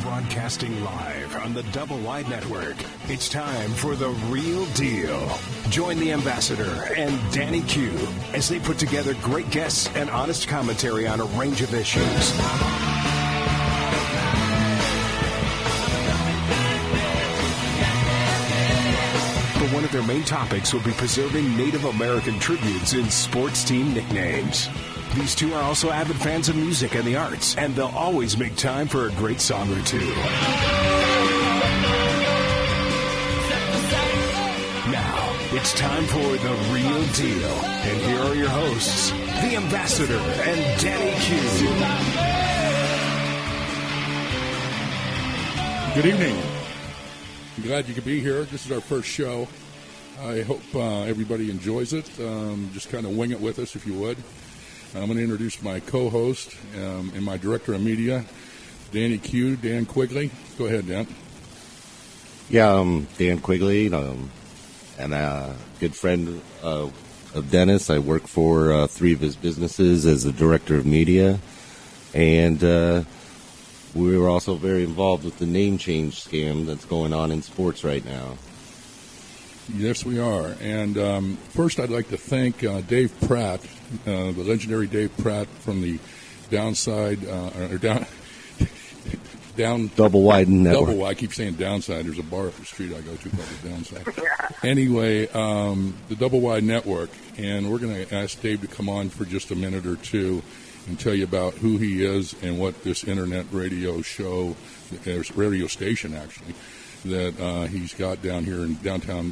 Broadcasting live on the Double Wide Network. It's time for The Real Deal. Join the Ambassador and Danny Q as they put together great guests and honest commentary on a range of issues. But one of their main topics will be preserving Native American tributes in sports team nicknames. These two are also avid fans of music and the arts, and they'll always make time for a great song or two. Now, it's time for The Real Deal. And here are your hosts, the Ambassador and Danny Q. Good evening. I'm glad you could be here. This is our first show. I hope everybody enjoys it. Just kind of wing it with us if you would. I'm going to introduce my co-host and my director of media, Danny Q, Dan Quigley. Go ahead, Dan. Yeah, I'm Dan Quigley, and a good friend of Dennis. I work for three of his businesses as the director of media, and we were also very involved with the name change scam that's going on in sports right now. Yes, we are. And first I'd like to thank Dave Pratt, the legendary Dave Pratt from the down Double Wide Network. Double Wide. I keep saying downside. There's a bar up the street I go to called the Downside. Anyway, the Double Wide Network. And we're going to ask Dave to come on for just a minute or two and tell you about who he is and what this internet radio show, radio station actually, that he's got down here in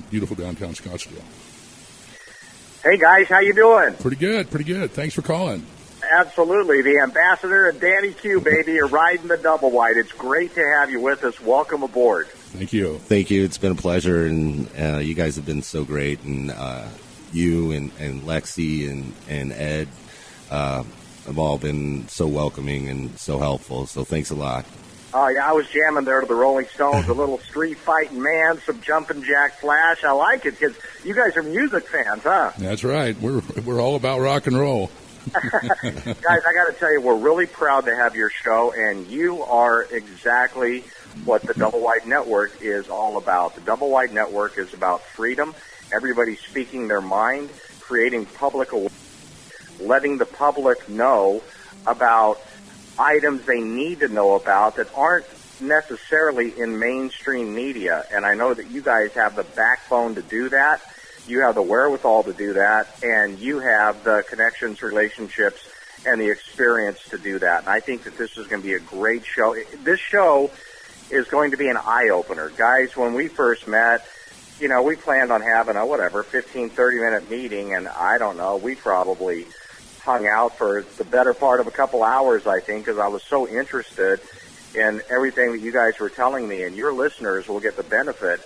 beautiful downtown Scottsdale. Hey guys, how you doing? Pretty good. Thanks for calling. Absolutely. The Ambassador and Danny Q, baby, are riding the Double Wide. It's great to have you with us. Welcome aboard. Thank you. Thank you. It's been a pleasure, and you guys have been so great, and you and Lexi and Ed have all been so welcoming and so helpful, so thanks a lot. Oh, yeah, I was jamming there to the Rolling Stones, a little street fighting man, some jumping jack flash. I like it because you guys are music fans, huh? That's right. We're all about rock and roll. Guys, I got to tell you, we're really proud to have your show, and you are exactly what the Double Wide Network is all about. The Double Wide Network is about freedom, everybody speaking their mind, creating public awareness, letting the public know about items they need to know about that aren't necessarily in mainstream media. And I know that you guys have the backbone to do that. You have the wherewithal to do that, and you have the connections, relationships, and the experience to do that. And I think that this is going to be a great show. This show is going to be an eye-opener. Guys, when we first met, we planned on having a 15, 30-minute meeting, and I don't know, we probably hung out for the better part of a couple hours, I think, because I was so interested in everything that you guys were telling me, and your listeners will get the benefit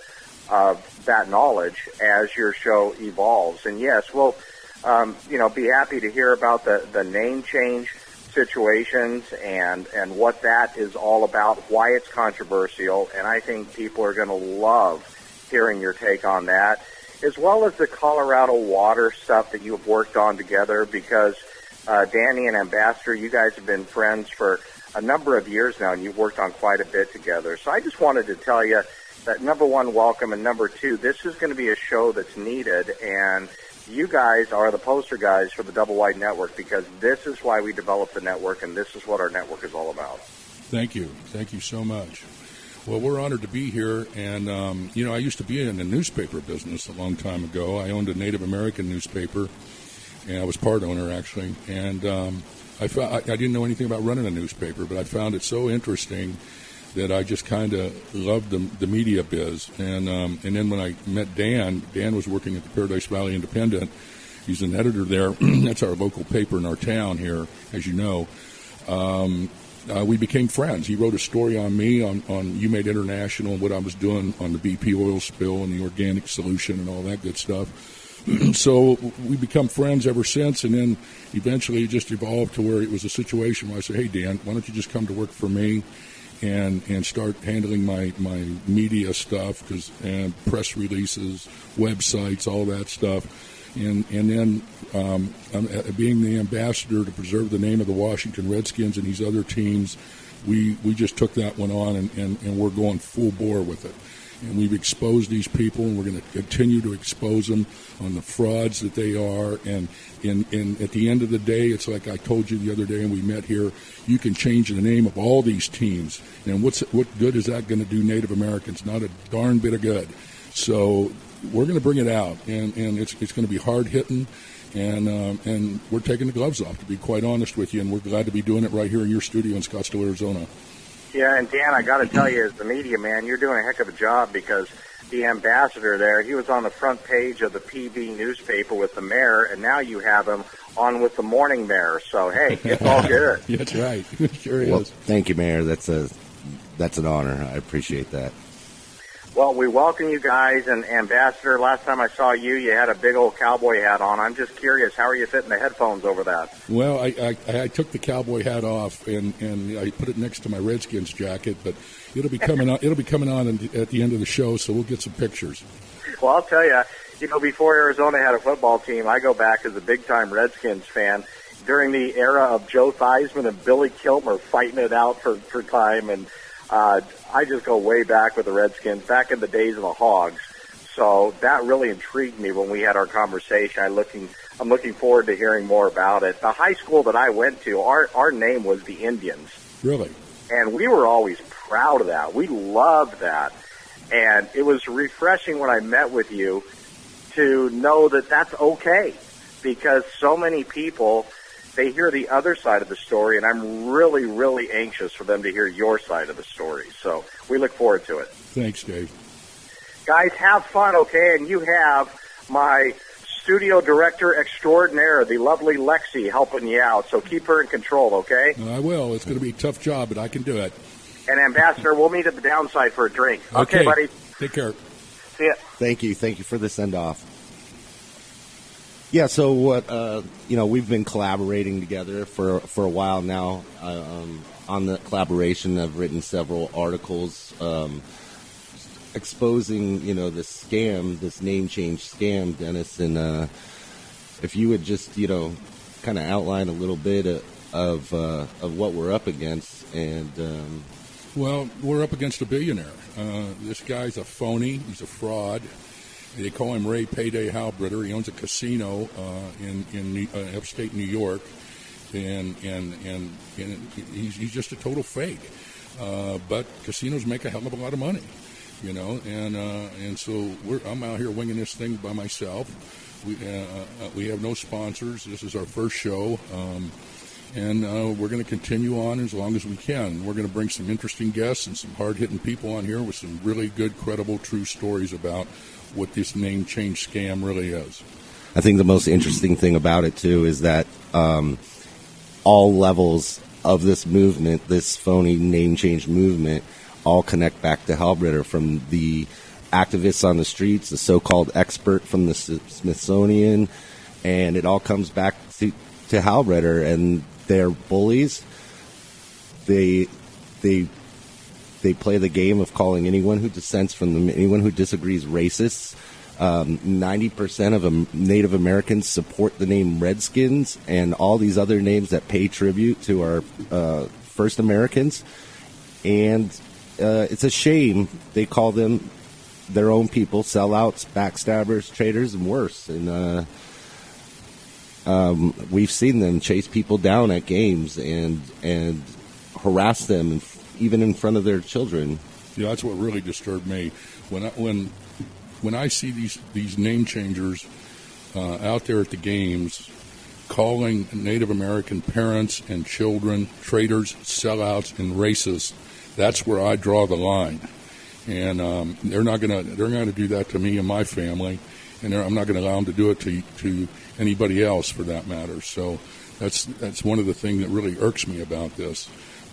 of that knowledge as your show evolves. And yes, we'll, be happy to hear about the name change situations and what that is all about, why it's controversial, and I think people are going to love hearing your take on that, as well as the Colorado water stuff that you've worked on together, because Danny and Ambassador, you guys have been friends for a number of years now, and you've worked on quite a bit together. So I just wanted to tell you that, number one, welcome, and number two, this is going to be a show that's needed, and you guys are the poster guys for the Double Wide Network, because this is why we developed the network, and this is what our network is all about. Thank you. Thank you so much. Well, we're honored to be here, and, I used to be in the newspaper business a long time ago. I owned a Native American newspaper, and I was part owner, actually, and I didn't know anything about running a newspaper, but I found it so interesting that I just kind of loved the media biz. And then when I met Dan was working at the Paradise Valley Independent. He's an editor there. That's our local paper in our town here, as you know. We became friends. He wrote a story on me on You Made International, what I was doing on the BP oil spill and the organic solution and all that good stuff. So we become friends ever since, and then eventually it just evolved to where it was a situation where I said, hey, Dan, why don't you just come to work for me and start handling my media stuff, and press releases, websites, all that stuff. and then being the ambassador to preserve the name of the Washington Redskins and these other teams, we just took that one on, and we're going full bore with it. And we've exposed these people, and we're going to continue to expose them on the frauds that they are. And at the end of the day, it's like I told you the other day when we met here, you can change the name of all these teams. And what good is that going to do Native Americans? Not a darn bit of good. So we're going to bring it out, and it's going to be hard-hitting. And we're taking the gloves off, to be quite honest with you, and we're glad to be doing it right here in your studio in Scottsdale, Arizona. Yeah, and Dan, I got to tell you, as the media man, you're doing a heck of a job, because the ambassador there, he was on the front page of the PV newspaper with the mayor, and now you have him on with the morning mayor. So, hey, it's all good. Yeah, that's right. It sure is. Thank you, Mayor. That's an honor. I appreciate that. Well, we welcome you guys, and Ambassador, last time I saw you, you had a big old cowboy hat on. I'm just curious, how are you fitting the headphones over that? Well, I took the cowboy hat off, and I put it next to my Redskins jacket, but it'll be coming on. It'll be coming on at the end of the show, so we'll get some pictures. Well, I'll tell you, before Arizona had a football team, I go back as a big-time Redskins fan. During the era of Joe Theismann and Billy Kilmer fighting it out for time, and I just go way back with the Redskins, back in the days of the Hogs. So that really intrigued me when we had our conversation. I'm looking forward to hearing more about it. The high school that I went to, our name was the Indians. Really? And we were always proud of that. We loved that. And it was refreshing when I met with you to know that that's okay, because so many people, they hear the other side of the story, and I'm really, really anxious for them to hear your side of the story. So we look forward to it. Thanks, Dave. Guys, have fun, okay? And you have my studio director extraordinaire, the lovely Lexi, helping you out. So keep her in control, okay? I will. It's going to be a tough job, but I can do it. And Ambassador, we'll meet at the downside for a drink. Okay, buddy. Take care. See ya. Thank you for the send-off. Yeah, so we've been collaborating together for a while now. On the collaboration, I've written several articles exposing, this scam, this name change scam, Dennis. And if you would just, kind of outline a little bit of what we're up against. And well, we're up against a billionaire. This guy's a phony. He's a fraud. They call him Ray Payday Halbritter. He owns a casino in upstate New York, and he's just a total fake. But casinos make a hell of a lot of money, and so I'm out here winging this thing by myself. We have no sponsors. This is our first show, and we're going to continue on as long as we can. We're going to bring some interesting guests and some hard-hitting people on here with some really good, credible, true stories about what this name change scam really is. I think the most interesting thing about it, too, is that all levels of this movement, this phony name change movement, all connect back to Halbritter, from the activists on the streets, the so-called expert from the Smithsonian, and it all comes back to Halbritter, and they're bullies. They play the game of calling anyone who dissents from them, anyone who disagrees, racists. 90% of Native Americans support the name Redskins and all these other names that pay tribute to our first Americans. And it's a shame they call them their own people sellouts, backstabbers, traitors, and worse. And we've seen them chase people down at games and harass them, even in front of their children. Yeah, that's what really disturbed me. When I see these name changers out there at the games calling Native American parents and children traitors, sellouts, and racists, that's where I draw the line. And they're not gonna do that to me and my family, and I'm not going to allow them to do it to anybody else, for that matter. So that's one of the things that really irks me about this.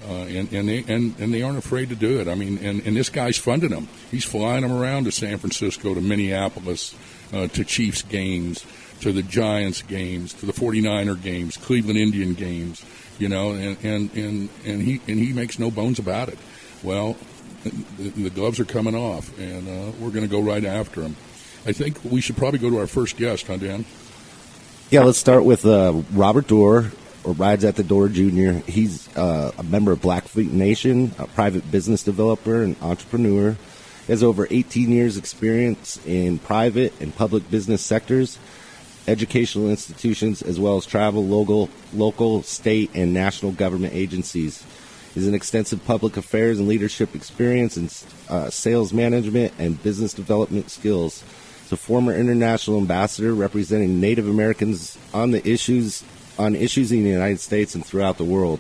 And they aren't afraid to do it. I mean, and this guy's funding them. He's flying them around to San Francisco, to Minneapolis, to Chiefs games, to the Giants games, to the 49er games, Cleveland Indian games, and he makes no bones about it. Well, the gloves are coming off, and we're going to go right after him. I think we should probably go to our first guest, huh, Dan? Yeah, let's start with Robert Dorr, or Rides at the Door Jr. He's a member of Blackfeet Nation, a private business developer and entrepreneur. He has over 18 years experience in private and public business sectors, educational institutions, as well as travel, local, state, and national government agencies. He has an extensive public affairs and leadership experience in sales management and business development skills. He's a former international ambassador representing Native Americans on issues in the United States and throughout the world.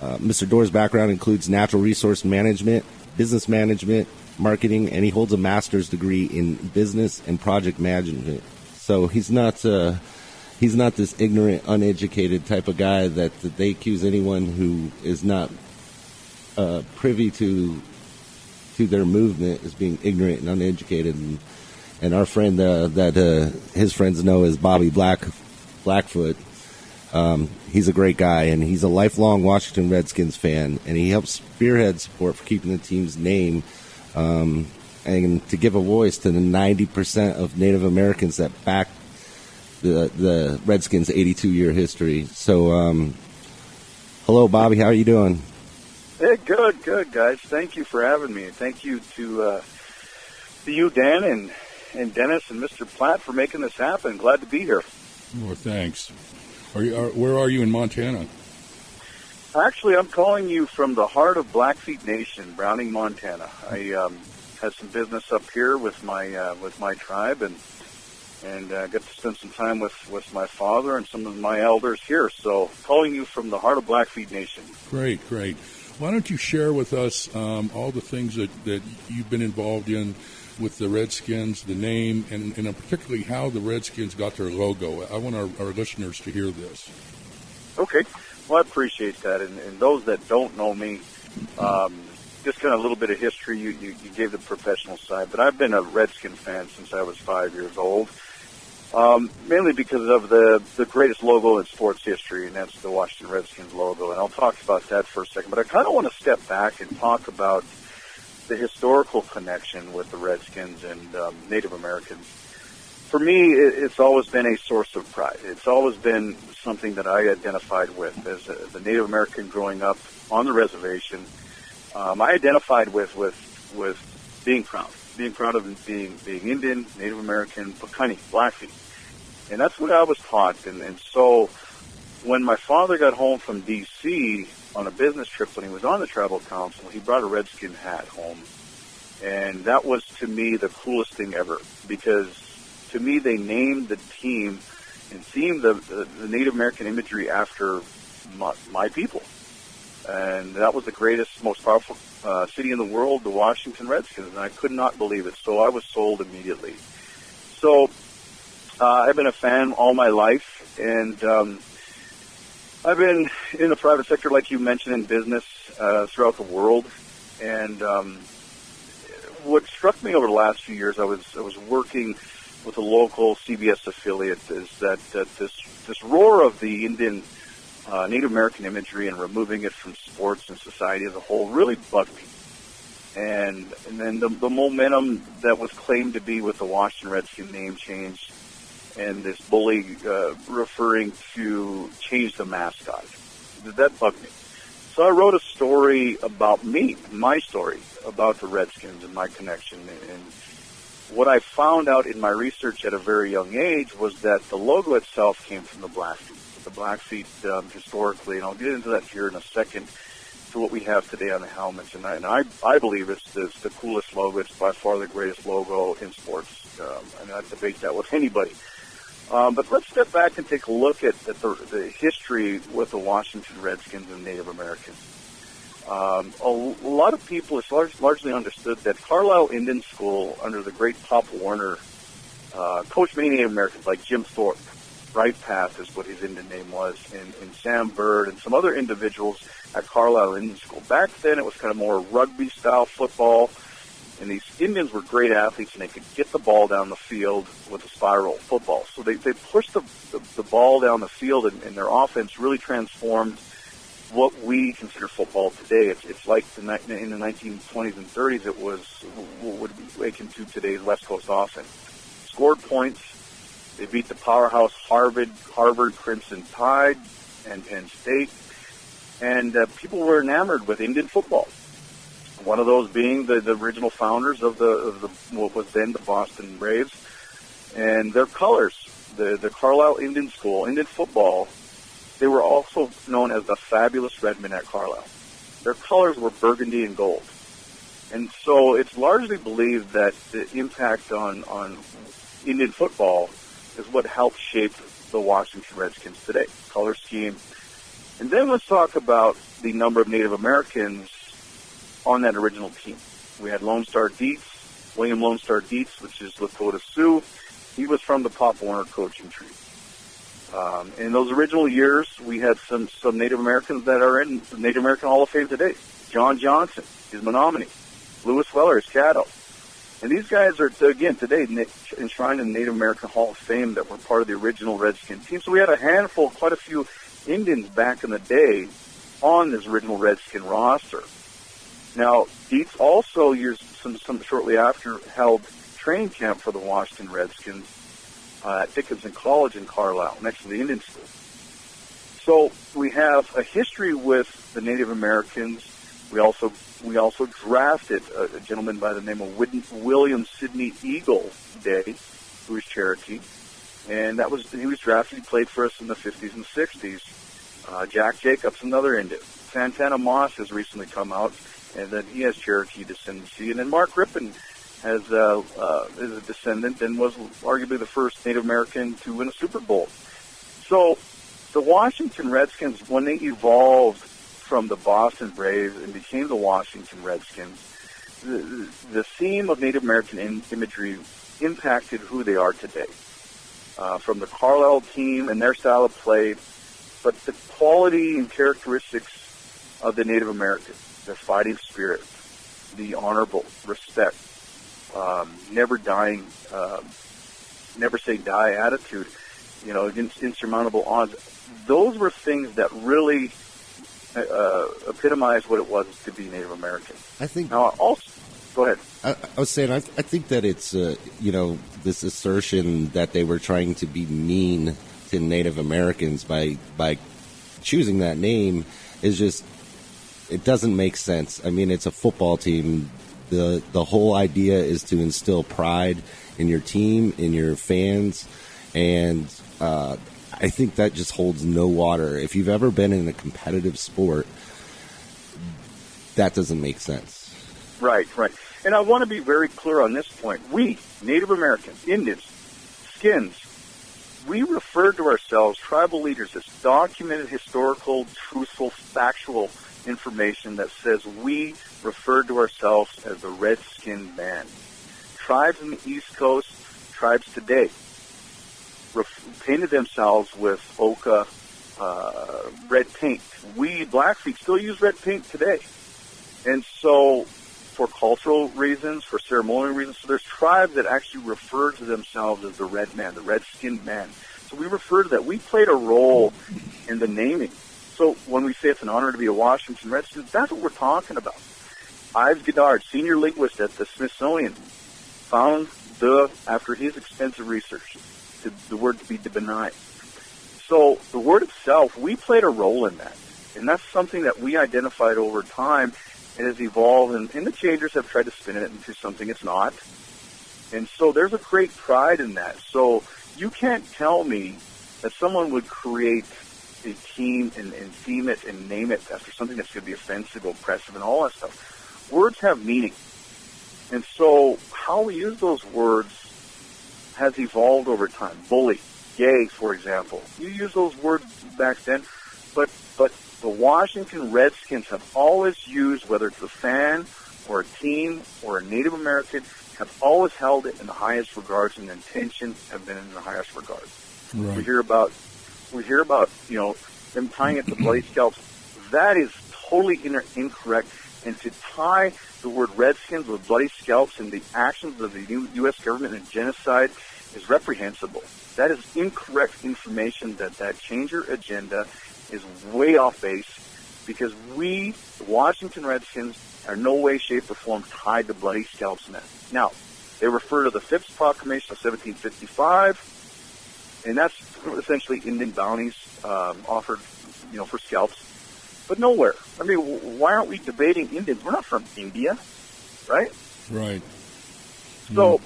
Mr. Dorr's background includes natural resource management, business management, marketing, and he holds a master's degree in business and project management. So he's not this ignorant, uneducated type of guy that they accuse anyone who is not privy to their movement as being ignorant and uneducated. And our friend that his friends know as Bobby Blackfoot, he's a great guy, and he's a lifelong Washington Redskins fan, and he helps spearhead support for keeping the team's name and to give a voice to the 90% of Native Americans that back the Redskins' 82-year history. So, hello, Bobby. How are you doing? Hey, good, guys. Thank you for having me. Thank you to you, Dan, and Dennis and Mr. Platt for making this happen. Glad to be here. Well, thanks. Where are you in Montana? Actually, I'm calling you from the heart of Blackfeet Nation, Browning, Montana. I had some business up here with my tribe, and got to spend some time with my father and some of my elders here. So, calling you from the heart of Blackfeet Nation. Great. Why don't you share with us all the things that you've been involved in with the Redskins, the name, and particularly how the Redskins got their logo. I want our listeners to hear this. Okay. Well, I appreciate that. And those that don't know me, just kind of a little bit of history. You gave the professional side, but I've been a Redskin fan since I was 5 years old, mainly because of the greatest logo in sports history, and that's the Washington Redskins logo. And I'll talk about that for a second. But I kind of want to step back and talk about the historical connection with the Redskins and Native Americans. For me, it's always been a source of pride. It's always been something that I identified with as a Native American growing up on the reservation. I identified with being proud of being Indian, Native American, Pekani, Blackfeet. And that's what I was taught. And so when my father got home from D.C., on a business trip when he was on the Tribal Council, he brought a Redskin hat home. And that was, to me, the coolest thing ever, because to me they named the team and themed the Native American imagery after my people. And that was the greatest, most powerful city in the world, the Washington Redskins, and I could not believe it. So I was sold immediately. So I've been a fan all my life, and I've been in the private sector, like you mentioned, in business throughout the world. And what struck me over the last few years, I was working with a local CBS affiliate, is that this roar of the Indian Native American imagery and removing it from sports and society as a whole really bugged me. And then the momentum that was claimed to be with the Washington Redskin name change, and this bully referring to change the mascot. That bugged me. So I wrote a story about me, my story, about the Redskins and my connection. And what I found out in my research at a very young age was that the logo itself came from the Blackfeet. The Blackfeet, historically, and I'll get into that here in a second, to what we have today on the helmets. And I believe it's the coolest logo. It's by far the greatest logo in sports. And I debate that with anybody. But let's step back and take a look at the history with the Washington Redskins and Native Americans. A lot of people, it's largely understood that Carlisle Indian School, under the great Pop Warner, coached many Native Americans like Jim Thorpe. Right Path is what his Indian name was, and Sam Bird and some other individuals at Carlisle Indian School. Back then it was kind of more rugby-style football. And these Indians were great athletes, and they could get the ball down the field with a spiral football. So they pushed the ball down the field, and their offense really transformed what we consider football today. It's like in the 1920s and 30s, it was what would be akin to today's West Coast offense. Scored points, They beat the powerhouse Harvard Crimson Tide, and Penn State. And people were enamored with Indian football. One of those being the original founders of the what was then the Boston Braves, and their colors, the Carlisle Indian School, Indian football. They were also known as the Fabulous Redmen at Carlisle. Their colors were burgundy and gold, and so it's largely believed that the impact on Indian football is what helped shape the Washington Redskins today. Color scheme, and then let's talk about the number of Native Americans on that original team. We had Lone Star Dietz, William Lone Star Dietz, which is Lakota Sioux. He was from the Pop Warner coaching tree. In those original years, we had some Native Americans that are in the Native American Hall of Fame today. John Johnson is Menominee. Lewis Weller is Caddo. And these guys are, again, today enshrined in the Native American Hall of Fame that were part of the original Redskin team. So we had a handful, quite a few Indians back in the day on this original Redskin roster. Now, Dietz also, some shortly after, held training camp for the Washington Redskins at Dickinson College in Carlisle, next to the Indian School. So we have a history with the Native Americans. We also drafted a gentleman by the name of William Sidney Eagle Day, who is Cherokee, and he was drafted. He played for us in the 50s and 60s. Jack Jacobs, another Indian. Santana Moss has recently come out, and then he has Cherokee descendancy. And then Mark Rippon is a descendant and was arguably the first Native American to win a Super Bowl. So the Washington Redskins, when they evolved from the Boston Braves and became the Washington Redskins, the theme of Native American imagery impacted who they are today. From the Carlisle team and their style of play, but the quality and characteristics of the Native Americans, their fighting spirit, the honorable, respect, never dying, never say die attitude, against insurmountable odds. Those were things that really epitomized what it was to be Native American. I think. Now, also, go ahead. I was saying, I think that it's, this assertion that they were trying to be mean to Native Americans by choosing that name is just, it doesn't make sense. I mean, it's a football team. The whole idea is to instill pride in your team, in your fans, and I think that just holds no water. If you've ever been in a competitive sport, that doesn't make sense. Right. And I want to be very clear on this point. We, Native Americans, Indians, Skins, we refer to ourselves, tribal leaders, as documented, historical, truthful, factual information that says we refer to ourselves as the Redskin Band. Tribes in the East Coast, tribes today, painted themselves with ochre, red paint. We, Blackfeet, still use red paint today. And so, for cultural reasons, for ceremonial reasons, so there's tribes that actually refer to themselves as the Red Man, the Redskin Man. So we refer to that. We played a role in the naming. So when we say it's an honor to be a Washington Redskin, that's what we're talking about. Ives Goddard, senior linguist at the Smithsonian, found after his extensive research, the word to be benign. So the word itself, we played a role in that. And that's something that we identified over time. It has evolved, and the changers have tried to spin it into something it's not. And so there's a great pride in that. So you can't tell me that someone would create a team and theme it and name it after something that's going to be offensive, oppressive, and all that stuff. Words have meaning. And so how we use those words has evolved over time. Bully, gay, for example. You use those words back then, but the Washington Redskins have always used, whether it's a fan or a team or a Native American, have always held it in the highest regards, and the intentions have been in the highest regards. Right. We hear about them tying it to bloody scalps. That is totally incorrect. And to tie the word Redskins with bloody scalps and the actions of the U.S. government in genocide is reprehensible. That is incorrect information. That changer agenda is way off base, because we, the Washington Redskins, are in no way, shape, or form tied to bloody scalps men. Now, they refer to the Phipps Proclamation of 1755, and that's essentially Indian bounties offered, for scalps. But nowhere. I mean, why aren't we debating Indians? We're not from India, right? Right. So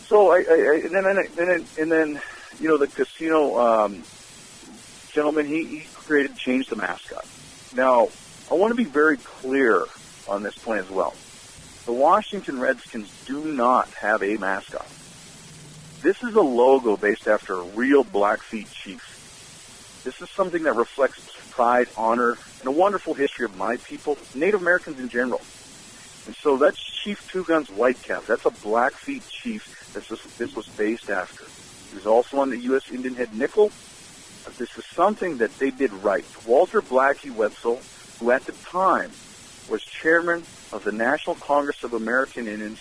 and then the casino gentleman, he changed the mascot. Now, I want to be very clear on this point as well. The Washington Redskins do not have a mascot. This is a logo based after a real Blackfeet chief. This is something that reflects pride, honor, and a wonderful history of my people, Native Americans in general. And so that's Chief Two Guns Whitecap. That's a Blackfeet chief this was based after. He was also on the U.S. Indian Head nickel. This is something that they did right. Walter Blackie Wetzel, who at the time was chairman of the National Congress of American Indians,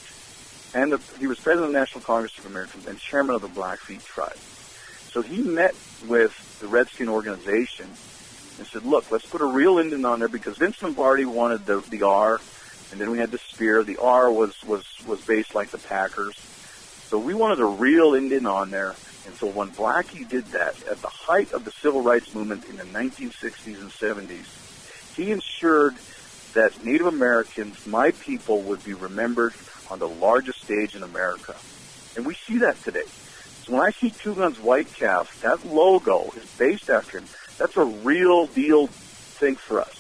and he was president of the National Congress of Americans and chairman of the Blackfeet tribe. So he met with the Redskin organization and said, look, let's put a real Indian on there, because Vince Lombardi wanted the R, and then we had the spear. The R was based like the Packers. So we wanted a real Indian on there. And so when Blackie did that, at the height of the civil rights movement in the 1960s and 70s, he ensured that Native Americans, my people, would be remembered on the largest stage in America. And we see that today. So when I see Two Guns Whitecap, that logo is based after him. That's a real deal thing for us.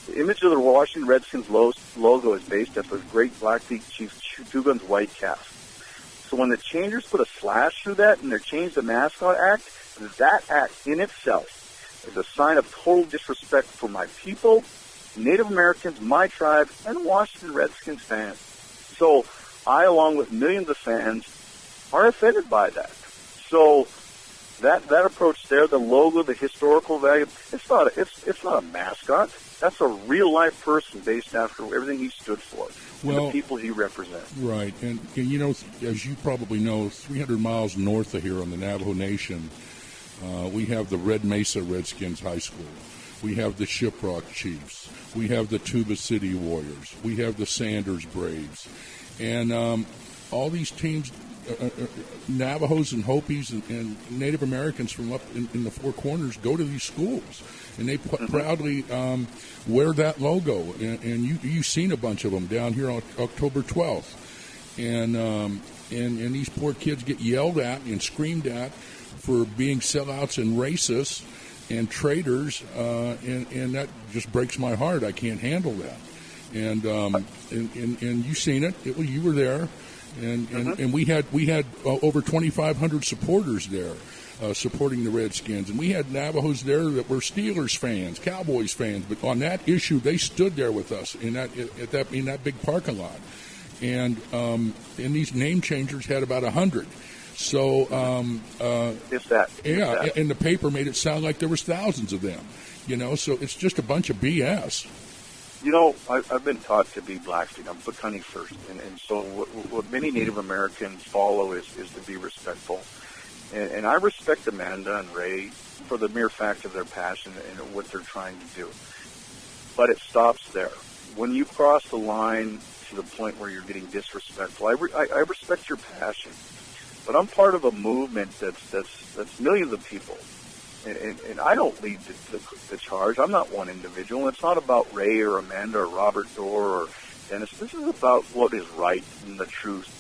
The image of the Washington Redskins logo is based after the great Blackfeet chief Two Guns Whitecap. So when the changers put a slash through that and they changed the mascot act, that act in itself is a sign of total disrespect for my people, Native Americans, my tribe, and Washington Redskins fans. So I, along with millions of fans, are offended by that. So that approach there, the logo, the historical value, it's not a mascot. That's a real life person based after everything he stood for. The people he represents. Right. And as you probably know, 300 miles north of here on the Navajo Nation, we have the Red Mesa Redskins High School. We have the Shiprock Chiefs. We have the Tuba City Warriors. We have the Sanders Braves. And all these teams, Navajos and Hopis and Native Americans from up in the Four Corners go to these schools. And they proudly wear that logo. And you've seen a bunch of them down here on October 12th. And these poor kids get yelled at and screamed at for being sellouts and racists and traitors. And that just breaks my heart. I can't handle that. And you've seen it. You were there. And we had over 2,500 supporters there. Supporting the Redskins, and we had Navajos there that were Steelers fans, Cowboys fans. But on that issue, they stood there with us in that big parking lot, and these name changers had about 100. So if that, and the paper made it sound like there was thousands of them. So it's just a bunch of BS. I've been taught to be Blackfeet. I'm Pekuni first, and so what many Native Americans follow is to be respectful. And I respect Amanda and Ray for the mere fact of their passion and what they're trying to do. But it stops there. When you cross the line to the point where you're getting disrespectful, I respect your passion. But I'm part of a movement that's millions of people. And I don't lead the charge. I'm not one individual. It's not about Ray or Amanda or Robert Dorr or Dennis. This is about what is right and the truth.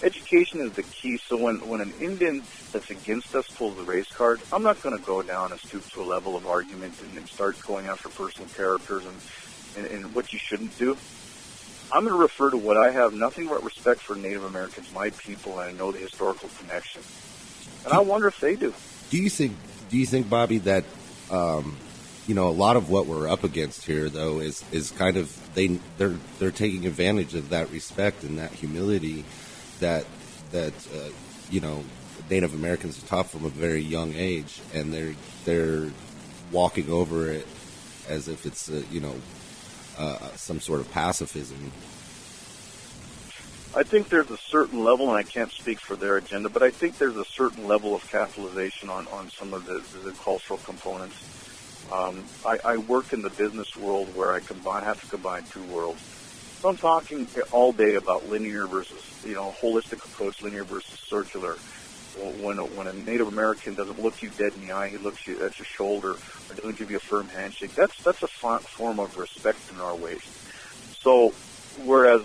Education is the key. So when an Indian that's against us pulls the race card, I'm not going to go down and stoop to a level of argument and start going after personal characters and what you shouldn't do. I'm going to refer to what I have nothing but respect for Native Americans, my people, and I know the historical connection. And I wonder if they do. Do you think, Bobby, that a lot of what we're up against here, though, is kind of they're taking advantage of that respect and that humility that Native Americans are taught from a very young age, and they're walking over it as if it's some sort of pacifism. I think there's a certain level, and I can't speak for their agenda, but I think there's a certain level of capitalization on some of the cultural components. I work in the business world where I have to combine two worlds. So I'm talking all day about linear versus, holistic approach, linear versus circular. when a Native American doesn't look you dead in the eye, he looks you at your shoulder, or doesn't give you a firm handshake, that's a form of respect in our ways. So, whereas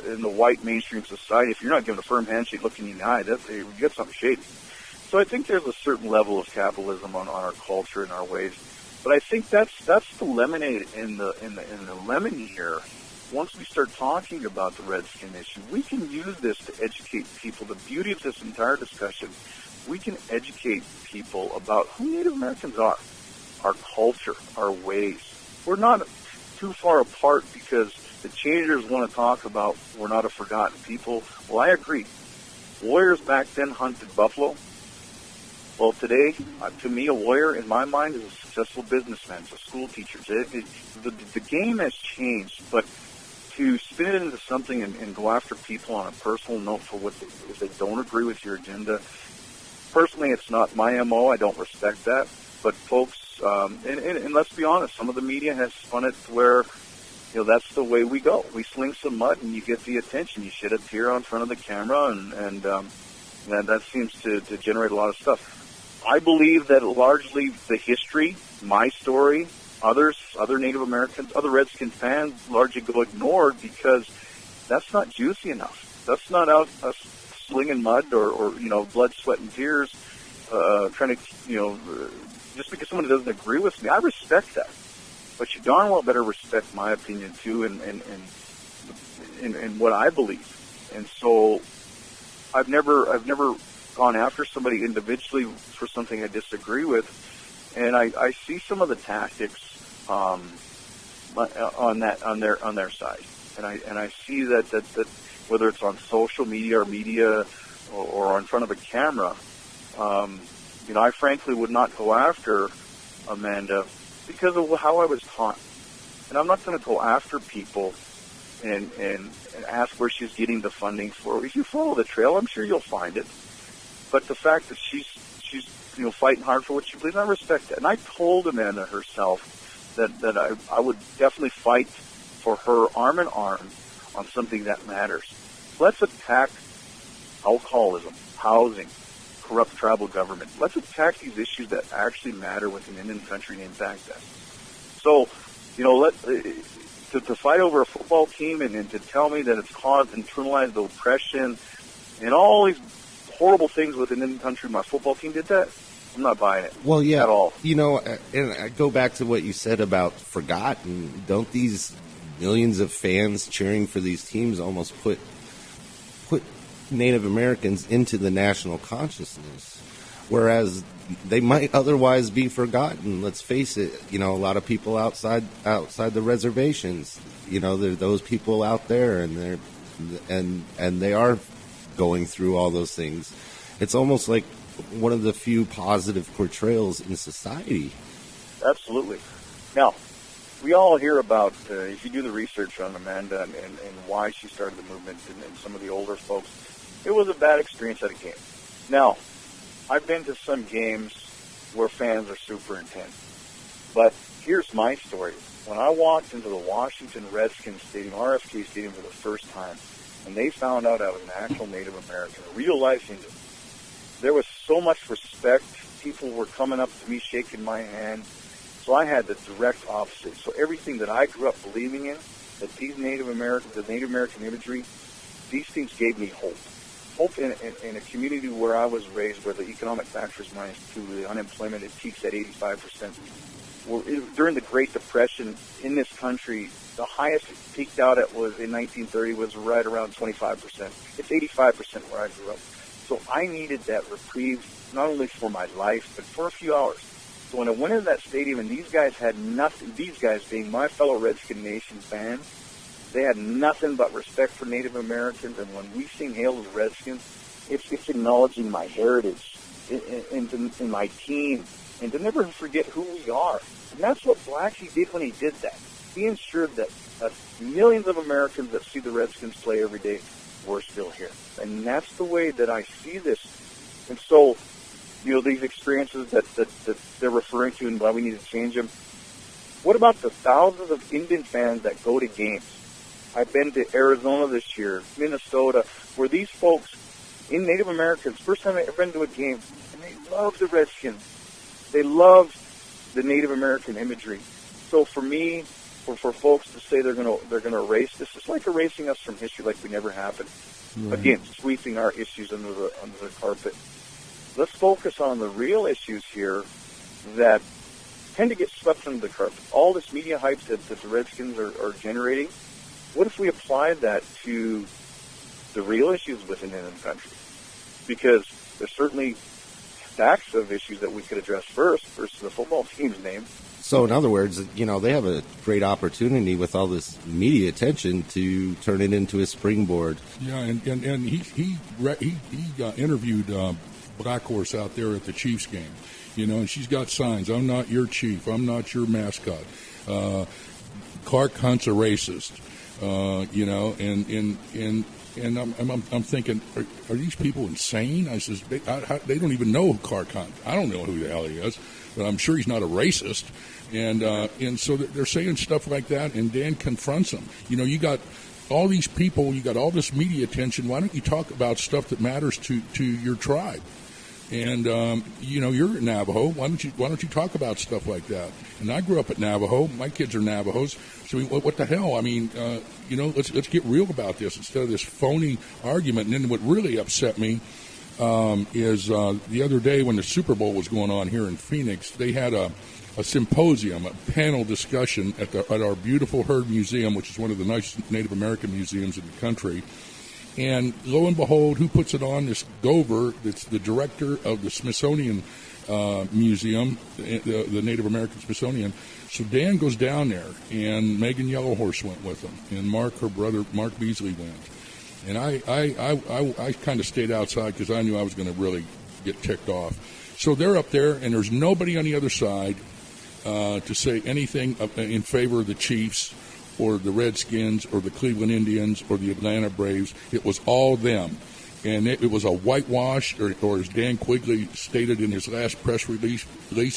in the white mainstream society, if you're not given a firm handshake looking you in the eye, you get something shady. So I think there's a certain level of capitalism on our culture and our ways. But I think that's the lemonade in the lemon here. Once we start talking about the Redskin issue, we can use this to educate people. The beauty of this entire discussion, we can educate people about who Native Americans are, our culture, our ways. We're not too far apart because the changers want to talk about we're not a forgotten people. Well, I agree. Warriors back then hunted buffalo. Well, today, to me, a warrior, in my mind, is a successful businessman, a school teacher. The game has changed, but to spin it into something and go after people on a personal note for if they don't agree with your agenda, personally, it's not my MO. I don't respect that. But folks, and let's be honest, some of the media has spun it to where, that's the way we go. We sling some mud and you get the attention. You shed a tear in front of the camera, and that seems to generate a lot of stuff. I believe that largely the history, my story, other Native Americans, other Redskin fans largely go ignored because that's not juicy enough. That's not us slinging mud or blood, sweat, and tears, trying to, just because someone doesn't agree with me. I respect that. But you darn well better respect my opinion too and what I believe. And so I've never gone after somebody individually for something I disagree with, and I see some of the tactics on their side, and I see that whether it's on social media or in front of a camera, I frankly would not go after Amanda because of how I was taught, and I'm not going to go after people and ask where she's getting the funding for. If you follow the trail, I'm sure you'll find it. But the fact that she's fighting hard for what she believes, I respect that. And I told Amanda herself that I would definitely fight for her arm in arm on something that matters. Let's attack alcoholism, housing, corrupt tribal government. Let's attack these issues that actually matter with an Indian country named Baghdad. So, to fight over a football team and to tell me that it's caused internalized oppression and all these horrible things with an Indian country, my football team did that, I'm not buying it. Well, yeah. At all. And I go back to what you said about forgotten. Don't these millions of fans cheering for these teams almost put Native Americans into the national consciousness, whereas they might otherwise be forgotten? Let's face it. A lot of people outside the reservations. There are those people out there, and they are going through all those things. It's almost like one of the few positive portrayals in society. Absolutely. Now, we all hear about, if you do the research on Amanda and why she started the movement and some of the older folks, it was a bad experience at a game. Now, I've been to some games where fans are super intense. But here's my story. When I walked into the Washington Redskins Stadium, RFK Stadium, for the first time, and they found out I was an actual Native American, a real-life Indian, there was so much respect. People were coming up to me, shaking my hand. So I had the direct opposite. So everything that I grew up believing in, that these Native American imagery, these things gave me hope. Hope in a community where I was raised, where the economic factor is -2, the unemployment, it peaks at 85%. During the Great Depression in this country, the highest it peaked out at was in 1930 was right around 25%. It's 85% where I grew up. So I needed that reprieve, not only for my life, but for a few hours. So when I went into that stadium and these guys had nothing, these guys being my fellow Redskin Nation fans, they had nothing but respect for Native Americans. And when we sing Hail to the Redskins, it's acknowledging my heritage and my team, and to never forget who we are. And that's what Blackie did when he did that. He ensured that millions of Americans that see the Redskins play every day were still here. And that's the way that I see this. And so, these experiences that they're referring to and why we need to change them. What about the thousands of Indian fans that go to games? I've been to Arizona this year, Minnesota, where these folks in Native Americans, first time I ever been to a game, and they love the Redskins. They love the Native American imagery. So for me, for folks to say they're gonna erase this, it's like erasing us from history, like we never happened. Right. Again, sweeping our issues under the carpet. Let's focus on the real issues here that tend to get swept under the carpet. All this media hype that the Redskins are generating. What if we applied that to the real issues within the country? Because there's certainly stacks of issues that we could address first versus the football team's name. So, in other words, they have a great opportunity with all this media attention to turn it into a springboard. Yeah, and he interviewed Black Horse out there at the Chiefs game, and she's got signs. I'm not your chief. I'm not your mascot. Clark Hunt's a racist. And I'm thinking, are these people insane? I says, they don't even know Clark Hunt. I don't know who the hell he is, but I'm sure he's not a racist. And so they're saying stuff like that, and Dan confronts them. You got all these people, you got all this media attention. Why don't you talk about stuff that matters to your tribe? And you're Navajo. Why don't you talk about stuff like that? And I grew up at Navajo. My kids are Navajos. So what the hell? I mean, let's get real about this instead of this phony argument. And then what really upset me is the other day when the Super Bowl was going on here in Phoenix, they had a symposium, a panel discussion at our beautiful Heard Museum, which is one of the nice Native American museums in the country. And lo and behold, who puts it on? This Gover, that's the director of the Smithsonian Museum, the Native American Smithsonian. So Dan goes down there, and Megan Yellowhorse went with him, and Mark, her brother, Mark Beasley went. And I kind of stayed outside because I knew I was going to really get ticked off. So they're up there, and there's nobody on the other side to say anything in favor of the Chiefs or the Redskins or the Cleveland Indians or the Atlanta Braves. It was all them. And it was a whitewash, or as Dan Quigley stated in his last press release,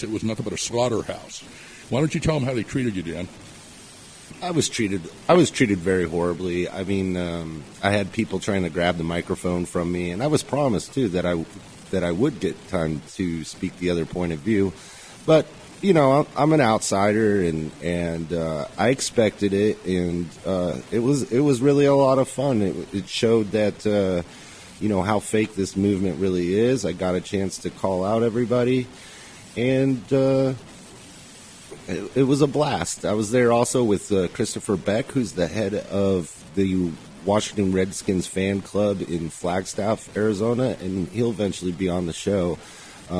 it was nothing but a slaughterhouse. Why don't you tell them how they treated you, Dan? I was treated very horribly. I mean, I had people trying to grab the microphone from me, and I was promised too that I would get time to speak the other point of view. But I'm an outsider, and I expected it, and it was really a lot of fun. It showed that how fake this movement really is. I got a chance to call out everybody, and it was a blast. I was there also with Christopher Beck, who's the head of the Washington Redskins fan club in Flagstaff, Arizona, and he'll eventually be on the show.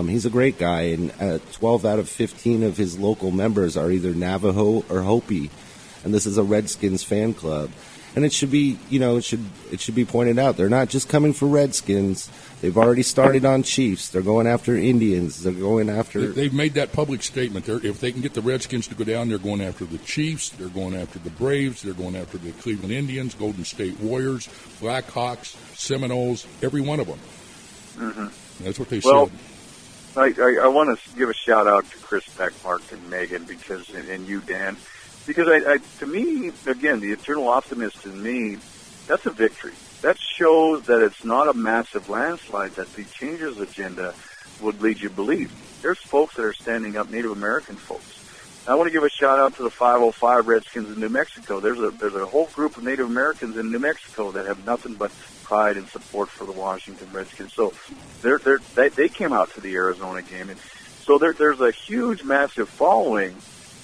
He's a great guy, and 12 out of 15 of his local members are either Navajo or Hopi, and this is a Redskins fan club. And it should be, it should be pointed out, they're not just coming for Redskins. They've already started on Chiefs. They're going after Indians. They're going after... They've made that public statement. If they can get the Redskins to go down, they're going after the Chiefs. They're going after the Braves. They're going after the Cleveland Indians, Golden State Warriors, Blackhawks, Seminoles, every one of them. Mm-hmm. That's what they said. I want to give a shout out to Chris Beck, Mark, and Megan, and you, Dan, because to me, again, the eternal optimist in me, that's a victory. That shows that it's not a massive landslide, that the changes agenda would lead you to believe. There's folks that are standing up, Native American folks. I want to give a shout out to the 505 Redskins in New Mexico. There's a whole group of Native Americans in New Mexico that have nothing but pride and support for the Washington Redskins. So they came out to the Arizona game, and so there's a huge, massive following,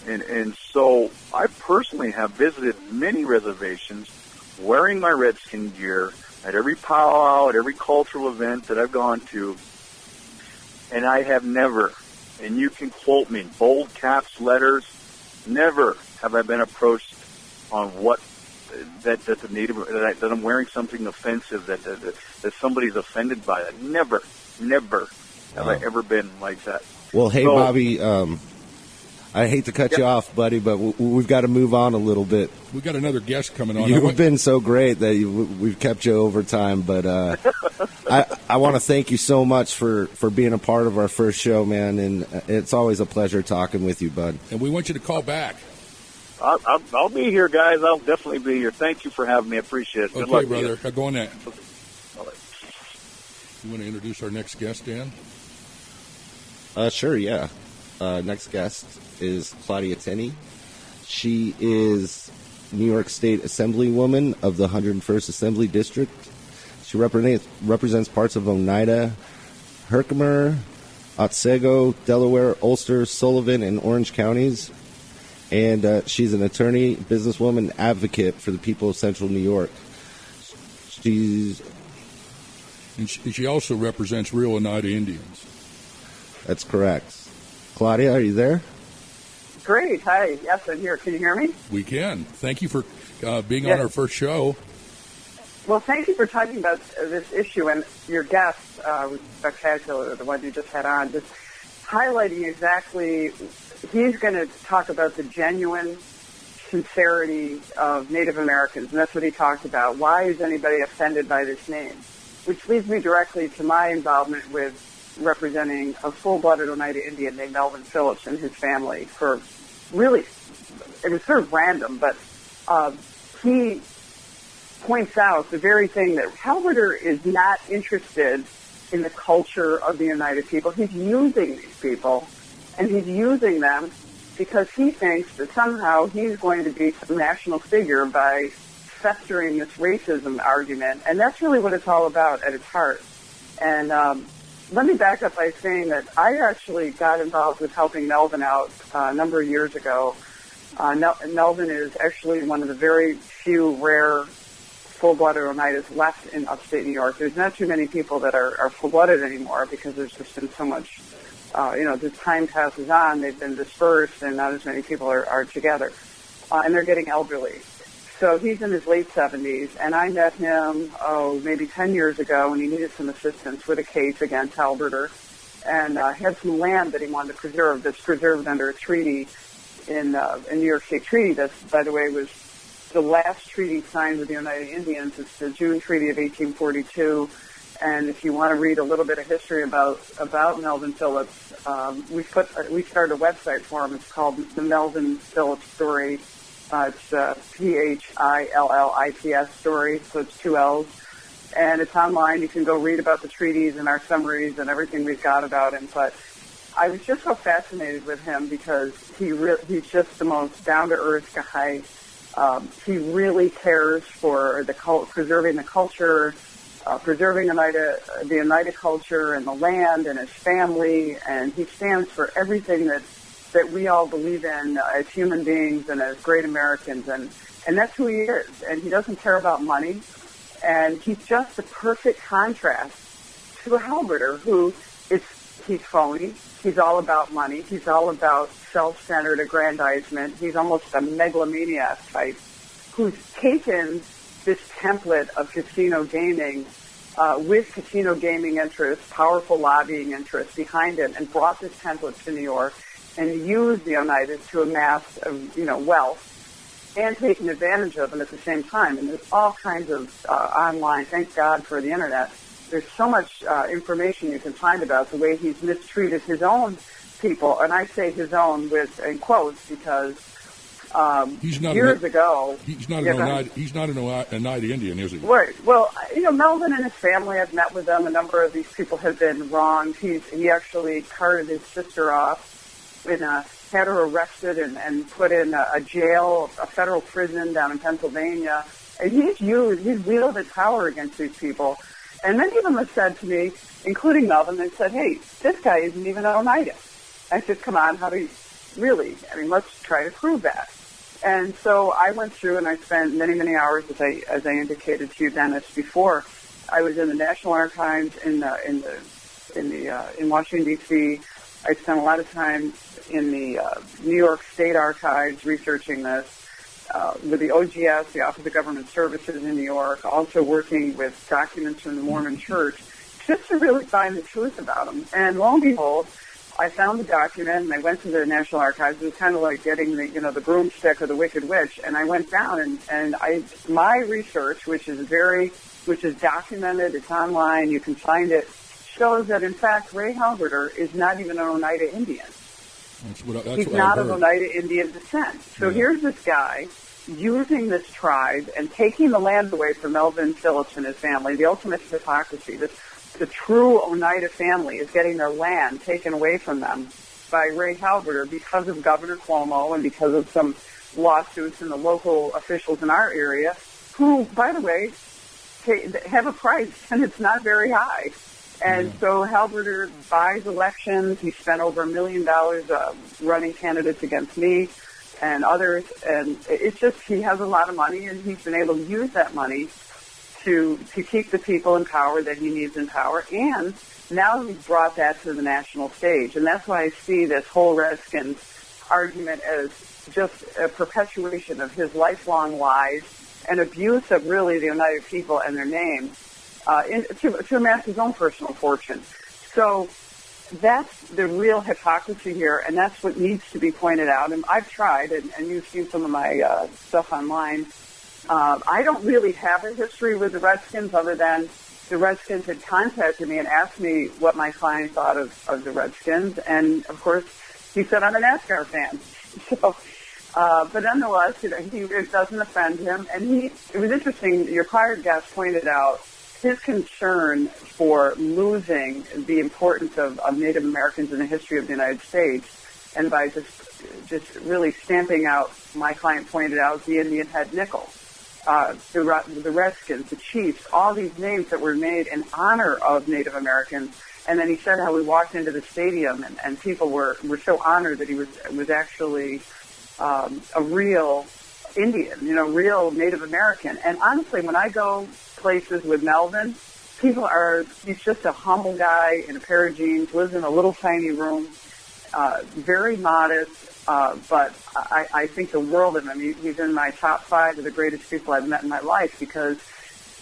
and so I personally have visited many reservations, wearing my Redskin gear at every powwow, at every cultural event that I've gone to, and I have never, and you can quote me, bold caps letters, never have I been approached on what that the native that I'm wearing something offensive, that somebody's offended by that. Never have I ever been like that. Well, hey, Bobby, I hate to cut you off, buddy, but we've got to move on a little bit. We got another guest coming on. You've been so great that we've kept you over time, but I want to thank you so much for being a part of our first show, man, and it's always a pleasure talking with you, bud. And we want you to call back. I'll be here, guys. I'll definitely be here. Thank you for having me. I appreciate it. Good luck, brother. Go on that. You want to introduce our next guest, Dan? Sure, yeah. Next guest is Claudia Tenney. She is New York State Assemblywoman of the 101st Assembly District. She represents parts of Oneida, Herkimer, Otsego, Delaware, Ulster, Sullivan, and Orange counties. And she's an attorney, businesswoman, advocate for the people of Central New York. She also represents real Oneida Indians. That's correct. Claudia, are you there? Great. Hi. Yes, I'm here. Can you hear me? We can. Thank you for being on our first show. Well, thank you for talking about this issue, and your guest was spectacular, the one you just had on, just highlighting exactly, he's going to talk about the genuine sincerity of Native Americans, and that's what he talked about. Why is anybody offended by this name? Which leads me directly to my involvement with representing a full-blooded Oneida Indian named Melvin Phillips and his family for really, it was sort of random, but he points out the very thing that Halberter is not interested in the culture of the United people. He's using these people, and he's using them because he thinks that somehow he's going to be some national figure by festering this racism argument, and that's really what it's all about at its heart. And let me back up by saying that I actually got involved with helping Melvin out a number of years ago. Melvin is actually one of the very few rare full-blooded Oneidas left in upstate New York. There's not too many people that are full-blooded anymore because there's just been so much, as time passes on, they've been dispersed and not as many people are together. And they're getting elderly. So he's in his late 70s, and I met him, maybe 10 years ago, and he needed some assistance with a case against Halberter, and had some land that he wanted to preserve that's preserved under a treaty in New York State Treaty. That, by the way, was the last treaty signed with the Oneida Indians. It's the June Treaty of 1842, and if you want to read a little bit of history about Melvin Phillips, we started a website for him. It's called The Melvin Phillips Story. It's PHILLIPS story, so it's 2 L's. And it's online. You can go read about the treaties and our summaries and everything we've got about him. But I was just so fascinated with him because he's just the most down-to-earth guy. He really cares for preserving the culture, preserving the Oneida culture and the land and his family. And he stands for everything that we all believe in as human beings and as great Americans, and that's who he is. And he doesn't care about money, and he's just the perfect contrast to Halberter, he's phony, he's all about money, he's all about self-centered aggrandizement, he's almost a megalomaniac type who's taken this template of casino gaming with casino gaming interests, powerful lobbying interests behind it, and brought this template to New York and use the Oneidas to amass, wealth and taking advantage of them at the same time. And there's all kinds of online, thank God for the Internet, there's so much information you can find about the way he's mistreated his own people. And I say his own in quotes because years ago... He's not an Oneida Indian, is he? Right. Well, Melvin and his family, I've met with them. A number of these people have been wronged. He actually carted his sister off and had her arrested and put in a jail, a federal prison down in Pennsylvania. And he's wielded power against these people. And many of them have said to me, including Melvin, they said, hey, this guy isn't even an Oneida. I said, come on, how do you really? Let's try to prove that. And so I went through and I spent many, many hours, as I indicated to you, Dennis, before. I was in the National Archives in Washington, D.C. I spent a lot of time in the New York State Archives researching this, with the OGS, the Office of Government Services in New York, also working with documents from the Mormon Church, just to really find the truth about them. And lo and behold, I found the document, and I went to the National Archives. It was kind of like getting the broomstick or the Wicked Witch. And I went down, and my research, which is documented, it's online, you can find it, shows that in fact Ray Halberter is not even an Oneida Indian. He's not of Oneida Indian descent. So here's this guy using this tribe and taking the land away from Melvin Phillips and his family, the ultimate hypocrisy, this the true Oneida family is getting their land taken away from them by Ray Halberter because of Governor Cuomo and because of some lawsuits and the local officials in our area who, by the way, have a price, and it's not very high. And so Halberter buys elections. He spent over $1 million running candidates against me and others. And it's just he has a lot of money, and he's been able to use that money to keep the people in power that he needs in power. And now he's brought that to the national stage. And that's why I see this whole Redskins argument as just a perpetuation of his lifelong lies and abuse of really the United people and their name. To amass his own personal fortune. So that's the real hypocrisy here, and that's what needs to be pointed out. And I've tried, and you've seen some of my stuff online. I don't really have a history with the Redskins other than the Redskins had contacted me and asked me what my client thought of the Redskins. And, of course, he said I'm a NASCAR fan. So, but nonetheless, it doesn't offend him. And it was interesting, your prior guest pointed out his concern for losing the importance of Native Americans in the history of the United States, and by just really stamping out, my client pointed out, the Indian head nickel, the Redskins, the Chiefs, all these names that were made in honor of Native Americans. And then he said how we walked into the stadium and people were so honored that he was actually a real Indian, real Native American. And honestly, when I go places with Melvin, he's just a humble guy in a pair of jeans, lives in a little tiny room, very modest, but I think the world of him. He's in my top 5 of the greatest people I've met in my life because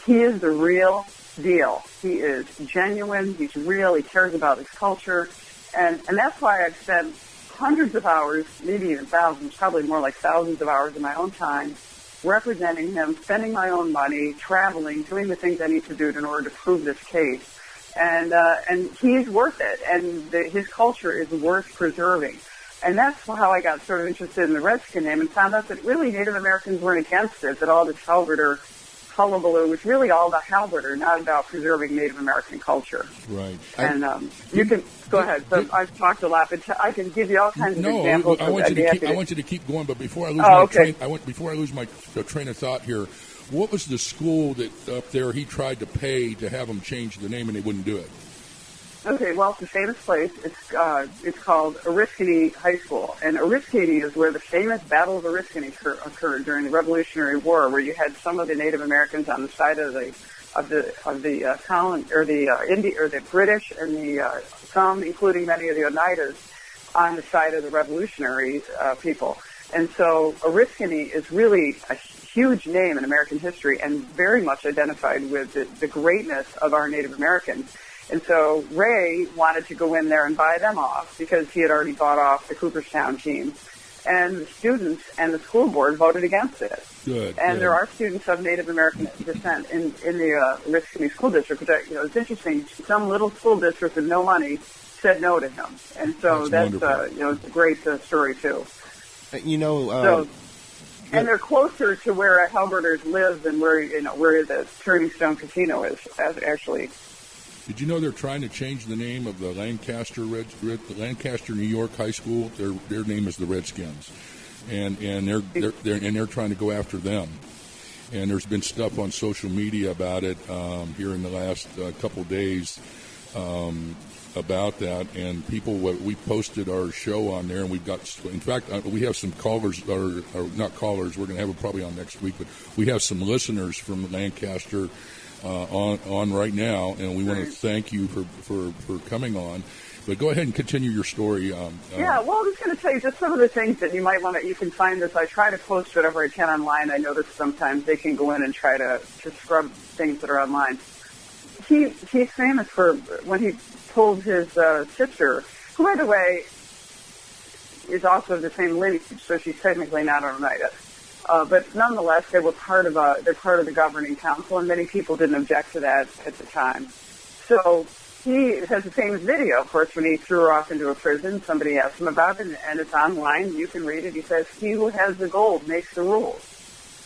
he is the real deal. He is genuine, he's real, he cares about his culture, and that's why I've spent hundreds of hours, maybe even thousands, probably more like thousands of hours of my own time representing him, spending my own money, traveling, doing the things I need to do in order to prove this case. And he's worth it, and his culture is worth preserving. And that's how I got sort of interested in the Redskin name and found out that really Native Americans weren't against it, that all this Halberter hullabaloo was really all about Halberter, not about preserving Native American culture. Right. And you can go ahead. So I've talked a lot, but I can give you all kinds of examples. I want you to keep going, but before I lose my train of thought here, what was the school that up there he tried to pay to have them change the name and they wouldn't do it? Okay, well, it's a famous place. It's called Oriskany High School, and Oriskany is where the famous Battle of Oriskany occurred during the Revolutionary War, where you had some of the Native Americans on the side of the British, and some, including many of the Oneidas, on the side of the Revolutionary people. And so Oriskany is really a huge name in American history and very much identified with the greatness of our Native Americans. And so Ray wanted to go in there and buy them off because he had already bought off the Cooperstown team. And the students and the school board voted against it. Good. And there are students of Native American descent in the Oriskany School District, which it's interesting. Some little school district with no money said no to him. And so that's it's a great story, too. And they're closer to where Halberters live than where the Turning Stone Casino is, actually. Did you know they're trying to change the name of the Lancaster New York High School? Their name is the Redskins, and they're trying to go after them. And there's been stuff on social media about it here in the last couple of days about that. And we posted our show on there, and we've got. In fact, we have some callers, or not callers. We're going to have them probably on next week, but we have some listeners from Lancaster. On right now, and we want to thank you for coming on. But go ahead and continue your story. Well, I was going to tell you just some of the things that you might want to. You can find this. I try to post whatever I can online. I notice sometimes they can go in and try to scrub things that are online. He's famous for when he told his sister, who, by the way, is also of the same lineage, so she's technically not an Oneida. But nonetheless, they're part of the governing council, and many people didn't object to that at the time. So he has a famous video, of course, when he threw her off into a prison. Somebody asked him about it, and it's online. You can read it. He says, "He who has the gold makes the rules."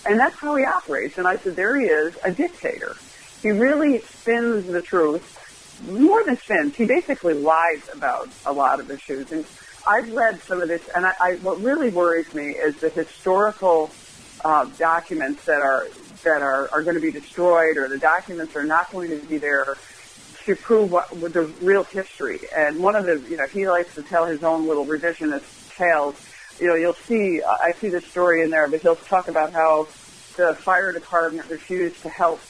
And that's how he operates. And I said, there he is, a dictator. He really spins the truth more than spins, he basically lies about a lot of issues. And I've read some of this, and what really worries me is the historical documents that are going to be destroyed, or the documents are not going to be there to prove what the real history. And one of the, he likes to tell his own little revisionist tales. You'll see, I see this story in there, but he'll talk about how the fire department refused to help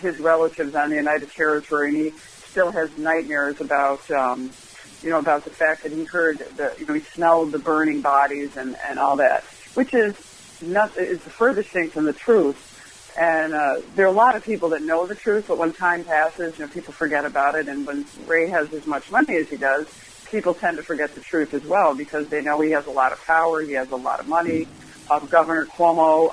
his relatives on the United Territory, and he still has nightmares about, about the fact that he heard he smelled the burning bodies and all that, which is the furthest thing from the truth. And there are a lot of people that know the truth, but when time passes, people forget about it. And when Ray has as much money as he does, people tend to forget the truth as well, because they know he has a lot of power, he has a lot of money. Governor Cuomo,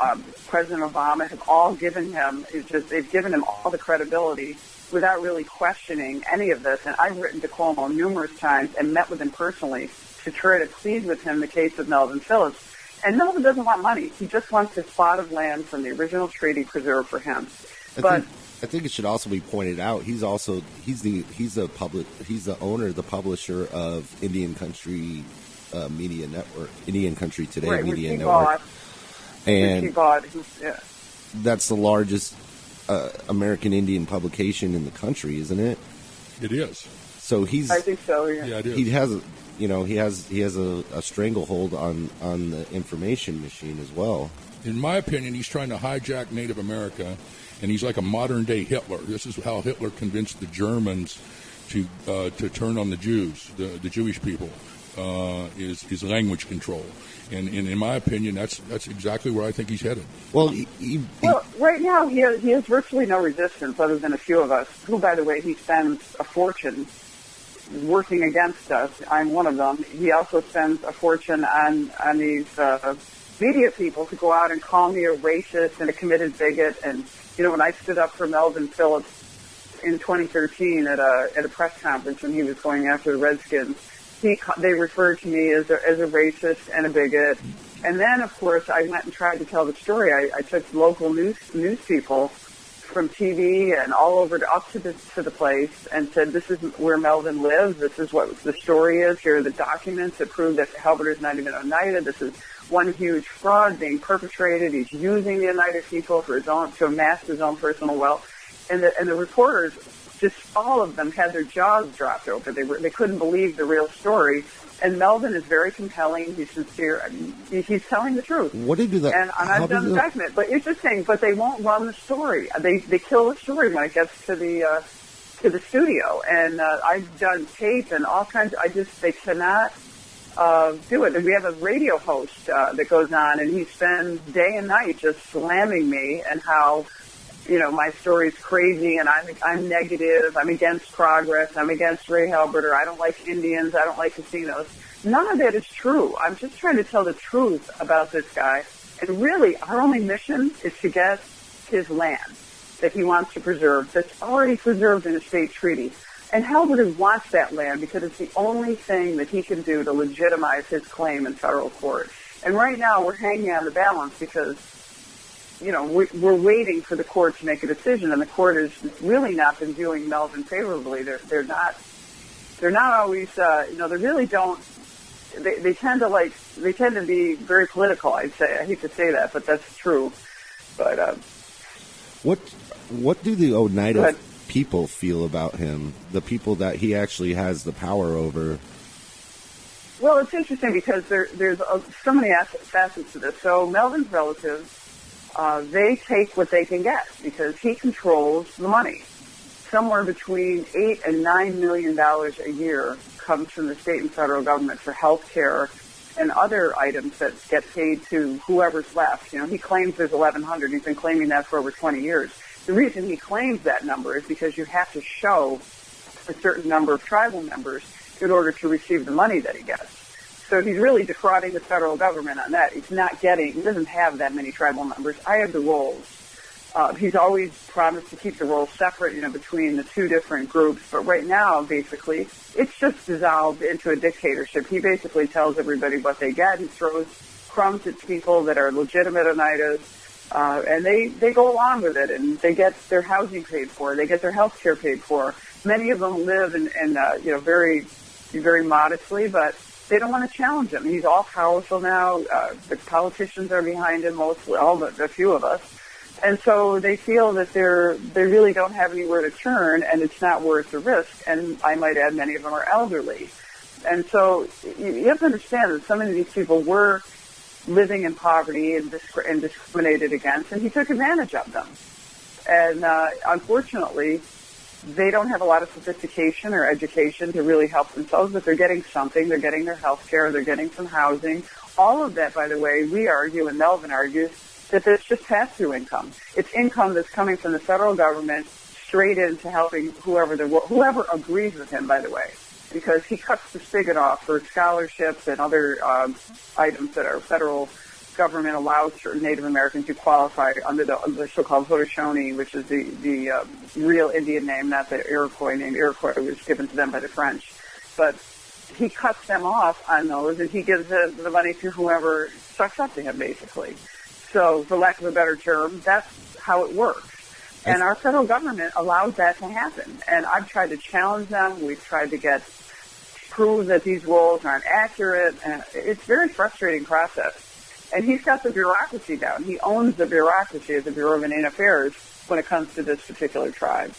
President Obama have all given him, they've given him all the credibility without really questioning any of this. And I've written to Cuomo numerous times and met with him personally to try to plead with him the case of Melvin Phillips. And Melvin doesn't want money. He just wants his plot of land from the original treaty preserved for him. I think it should also be pointed out he's the owner, the publisher of Indian Country Media Network, Indian Country Today right, Media Network, and that's the largest American Indian publication in the country, isn't it? It is. So I think so. Yeah. Yeah, it is. He has a stranglehold on the information machine as well. In my opinion, he's trying to hijack Native America, and he's like a modern-day Hitler. This is how Hitler convinced the Germans to turn on the Jews, the Jewish people, is language control. And in my opinion, that's exactly where I think he's headed. Well, right now he has virtually no resistance other than a few of us, who, by the way, he spends a fortune working against us. I'm one of them. He also spends a fortune on these media people who go out and call me a racist and a committed bigot. And when I stood up for Melvin Phillips in 2013 at a press conference when he was going after the Redskins, they referred to me as a racist and a bigot. And then, of course, I went and tried to tell the story. I took local news people from TV and all over up to the place and said, this is where Melvin lives. This is what the story is. Here are the documents that prove that Halbert is not even Oneida. This is one huge fraud being perpetrated. He's using the Oneida people to amass his own personal wealth. And the reporters, just all of them, had their jaws dropped open. They couldn't believe the real story. And Melvin is very compelling. He's sincere. He's telling the truth. What did you do that? And I've done the document. But it's interesting. But they won't run the story. They kill the story when it gets to the studio. And I've done tape and all kinds. They cannot do it. And we have a radio host that goes on, and he spends day and night just slamming me and how, my story's crazy and I'm negative, I'm against progress, I'm against Ray Halbert, or I don't like Indians, I don't like casinos. None of that is true. I'm just trying to tell the truth about this guy. And really, our only mission is to get his land that he wants to preserve, that's already preserved in a state treaty. And Halbert wants that land because it's the only thing that he can do to legitimize his claim in federal court. And right now, we're hanging on the balance because we're waiting for the court to make a decision, and the court has really not been viewing Melvin favorably. They're not always, they really don't. They tend to be very political. I'd say. I hate to say that, but that's true. But what do the Oneida people feel about him? The people that he actually has the power over. Well, it's interesting because there's so many facets to this. So Melvin's relatives. They take what they can get because he controls the money. Somewhere between $8 and $9 million a year comes from the state and federal government for health care and other items that get paid to whoever's left. He claims there's 1,100. He's been claiming that for over 20 years. The reason he claims that number is because you have to show a certain number of tribal members in order to receive the money that he gets. So he's really defrauding the federal government on that. He doesn't have that many tribal members. I have the rolls. He's always promised to keep the rolls separate, between the two different groups. But right now, basically, it's just dissolved into a dictatorship. He basically tells everybody what they get. He throws crumbs at people that are legitimate Oneidas, and they go along with it, and they get their housing paid for. They get their health care paid for. Many of them live in very, very modestly, but they don't want to challenge him. He's all powerful now. The politicians are behind him, mostly, a few of us. And so they feel that they really don't have anywhere to turn, and it's not worth the risk. And I might add, many of them are elderly. And so you have to understand that so many of these people were living in poverty and discriminated against, and he took advantage of them. And unfortunately, they don't have a lot of sophistication or education to really help themselves, but they're getting something. They're getting their health care. They're getting some housing. All of that, by the way, we argue, and Melvin argues, that it's just pass-through income. It's income that's coming from the federal government straight into helping whoever agrees with him, by the way, because he cuts the spigot off for scholarships and other items that our federal government allows certain Native Americans to qualify under the so-called Haudenosaunee, which is the real Indian name, not the Iroquois name. Iroquois was given to them by the French. But he cuts them off on those, and he gives the money to whoever sucks up to him, basically. So, for lack of a better term, that's how it works. And our federal government allows that to happen. And I've tried to challenge them. We've tried to prove that these roles aren't accurate. And it's a very frustrating process. And he's got the bureaucracy down. He owns the bureaucracy of the Bureau of Indian Affairs when it comes to this particular tribe.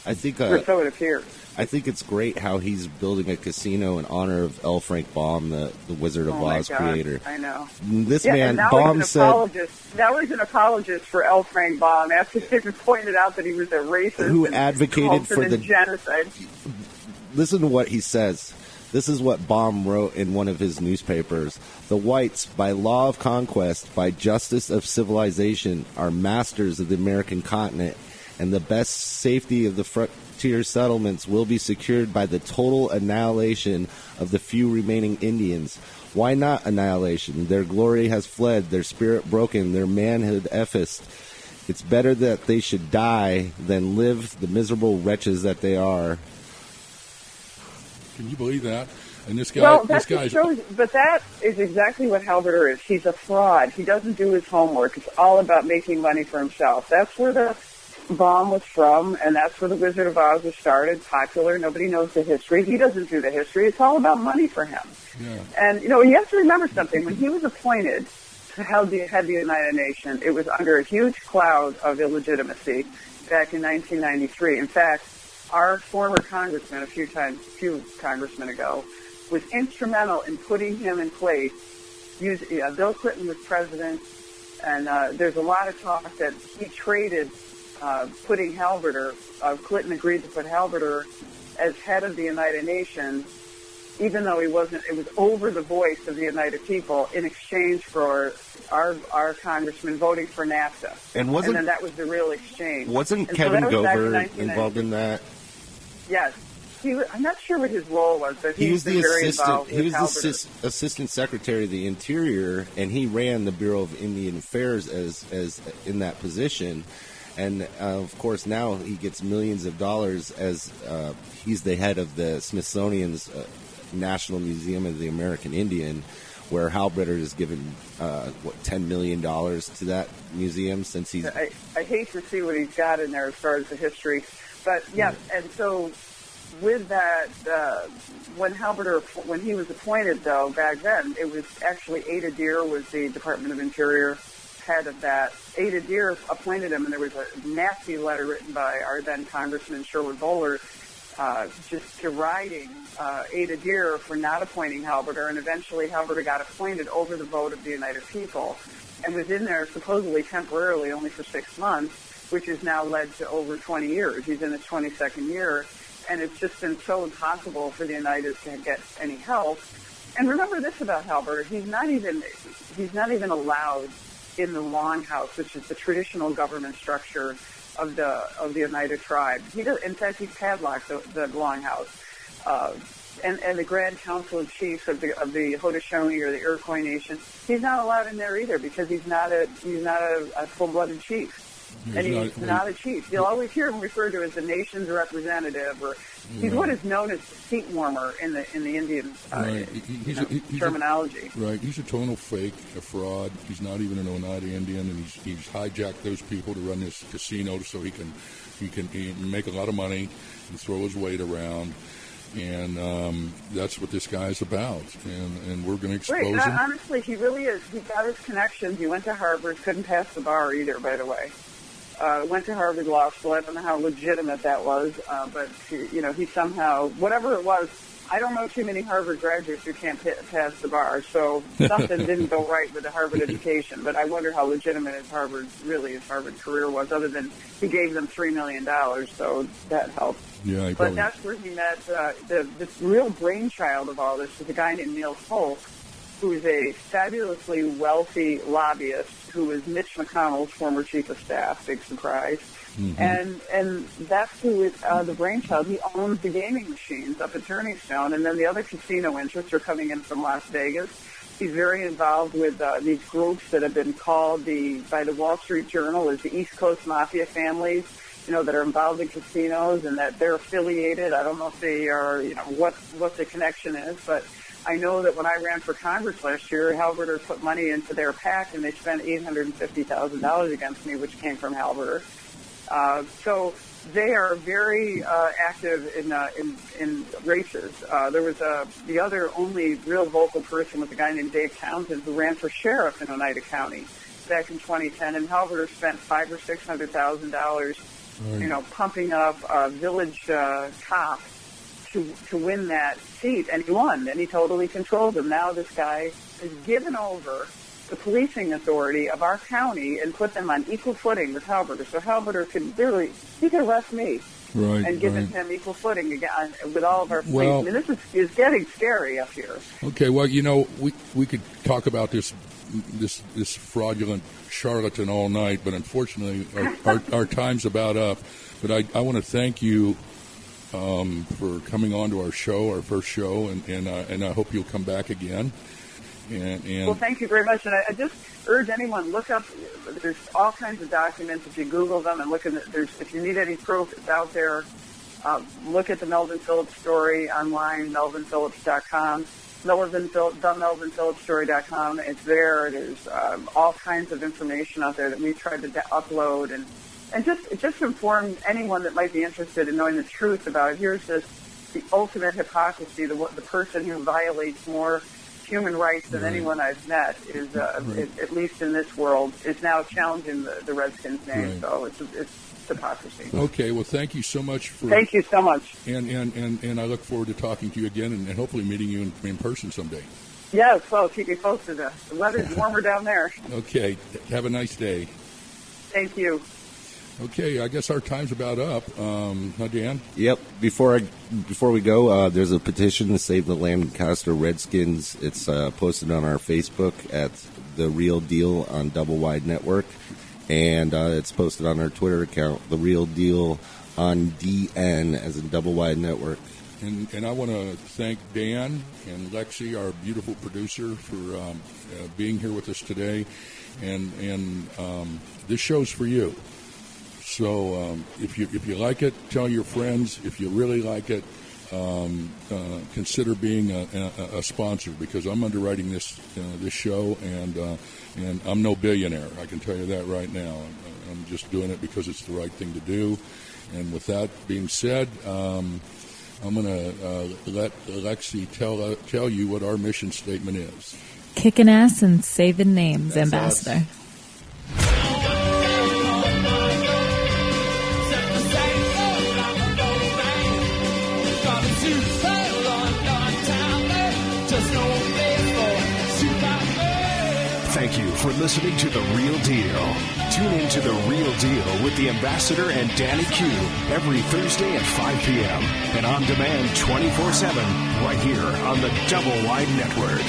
I think, or so it appears. I think it's great how he's building a casino in honor of L. Frank Baum, the Wizard of Oz creator. I know. This man, Baum said... Now he's an apologist for L. Frank Baum after they pointed out that he was a racist who advocated for the genocide. Listen to what he says. This is what Baum wrote in one of his newspapers. The whites, by law of conquest, by justice of civilization, are masters of the American continent, and the best safety of the frontier settlements will be secured by the total annihilation of the few remaining Indians. Why not annihilation? Their glory has fled, their spirit broken, their manhood effaced. It's better that they should die than live the miserable wretches that they are. Can you believe that? And this guy, but that is exactly what Halberter is. He's a fraud. He doesn't do his homework. It's all about making money for himself. That's where the Baum was from, and that's where the Wizard of Oz was started, popular. Nobody knows the history. He doesn't do the history. It's all about money for him. Yeah. And, you have to remember something. When he was appointed to head the United Nations, it was under a huge cloud of illegitimacy back in 1993. In fact, our former congressman, a few congressmen ago, was instrumental in putting him in place. Bill Clinton was president, and there's a lot of talk that he traded putting Halberter. Clinton agreed to put Halberter as head of the United Nations, even though he wasn't. It was over the voice of the United People in exchange for our congressman voting for NAFTA. And then that was the real exchange. Wasn't Kevin Gover involved in that? Yes. I'm not sure what his role was, but he was the assistant. He was the assistant secretary of the Interior, and he ran the Bureau of Indian Affairs as in that position. And of course, now he gets millions of dollars as he's the head of the Smithsonian's National Museum of the American Indian, where Halberter has given $10 million to that museum since he's. I hate to see what he's got in there as far as the history, but yeah, and so. With that, when he was appointed, though, back then, it was actually Ada Deer was the Department of Interior head of that. Ada Deer appointed him, and there was a nasty letter written by our then Congressman Sherwood Bowler just deriding Ada Deer for not appointing Halberter, and eventually Halberter got appointed over the vote of the United People and was in there supposedly temporarily only for 6 months, which has now led to over 20 years. He's in his 22nd year. And it's just been so impossible for the United to get any help. And remember this about Halberter: he's not even allowed in the Longhouse, which is the traditional government structure of the United Tribe. In fact, he's padlocked the Longhouse. And the Grand Council of Chiefs of the Haudenosaunee or the Iroquois Nation, he's not allowed in there either because he's not a full-blooded chief. And he's not a chief. You'll always hear him referred to as the nation's representative or He's what is known as the seat warmer in the Indian terminology. Right. He's a total fake, a fraud. He's not even an Oneida Indian, and he's hijacked those people to run this casino so he can make a lot of money and throw his weight around. And that's what this guy's about. And we're going to expose him. Honestly, he really is. He got his connections. He went to Harvard, couldn't pass the bar either, by the way. Went to Harvard Law School. I don't know how legitimate that was, but he somehow, whatever it was, I don't know too many Harvard graduates who can't pass the bar, so something didn't go right with the Harvard education. But I wonder how legitimate his Harvard career was, other than he gave them $3 million, so that helped. Yeah, but that's where he met the real brainchild of all this is a guy named Neil Folk, who is a fabulously wealthy lobbyist who was Mitch McConnell's former chief of staff. Big surprise. Mm-hmm. And that's who is the brainchild. He owns the gaming machines up at Turning Stone, and then the other casino interests are coming in from Las Vegas. He's very involved with these groups that have been called by the Wall Street Journal as the East Coast Mafia families, that are involved in casinos and that they're affiliated. I don't know if they are, what the connection is, but I know that when I ran for Congress last year, Halberter put money into their PAC, and they spent $850,000 against me, which came from Halberter. So they are very active in races. There was the other only real vocal person was a guy named Dave Townsend, who ran for sheriff in Oneida County back in 2010, and Halberter spent $500,000 or $600,000, pumping up a village cop to win that seat, and he won, and he totally controlled them. Now this guy has given over the policing authority of our county and put them on equal footing with Halberter. So Halberter he could arrest me and give him equal footing again with all of our police. Well, I mean, this is getting scary up here. Okay, well, we could talk about this fraudulent charlatan all night, but unfortunately our time's about up. But I want to thank you for coming on to our first show, and I hope you'll come back again. And well, thank you very much. And I just urge anyone, look up, there's all kinds of documents. If you Google them and look if you need any proof, it's out there. Look at the Melvin Phillips story online, melvinphillips.com. melvinphillipsstory.com. It's there. There's all kinds of information out there that we tried to upload and just to inform anyone that might be interested in knowing the truth about it. Here's the ultimate hypocrisy. The person who violates more human rights than anyone I've met is, at least in this world, is now challenging the Redskins' name. So it's hypocrisy. Okay, well, thank you so much. Thank you so much. And I look forward to talking to you again and hopefully meeting you in person someday. Yes, well, keep me posted. The weather's warmer down there. Okay, have a nice day. Thank you. Okay, I guess our time's about up. Huh, Dan? Yep. Before we go, there's a petition to save the Lancaster Redskins. It's posted on our Facebook at The Real Deal on Double Wide Network, and it's posted on our Twitter account, The Real Deal on DN, as in Double Wide Network. And I want to thank Dan and Lexi, our beautiful producer, for being here with us today. And this show's for you. So if you like it, tell your friends. If you really like it, consider being a sponsor, because I'm underwriting this show, and I'm no billionaire. I can tell you that right now. I'm just doing it because it's the right thing to do. And with that being said, I'm going to let Alexi tell you what our mission statement is. Kicking ass and saving names, that's Ambassador. Us. Thank you for listening to The Real Deal. Tune in to The Real Deal with the Ambassador and Danny Q every Thursday at 5 p.m. and on demand 24/7 right here on the Double Wide Network.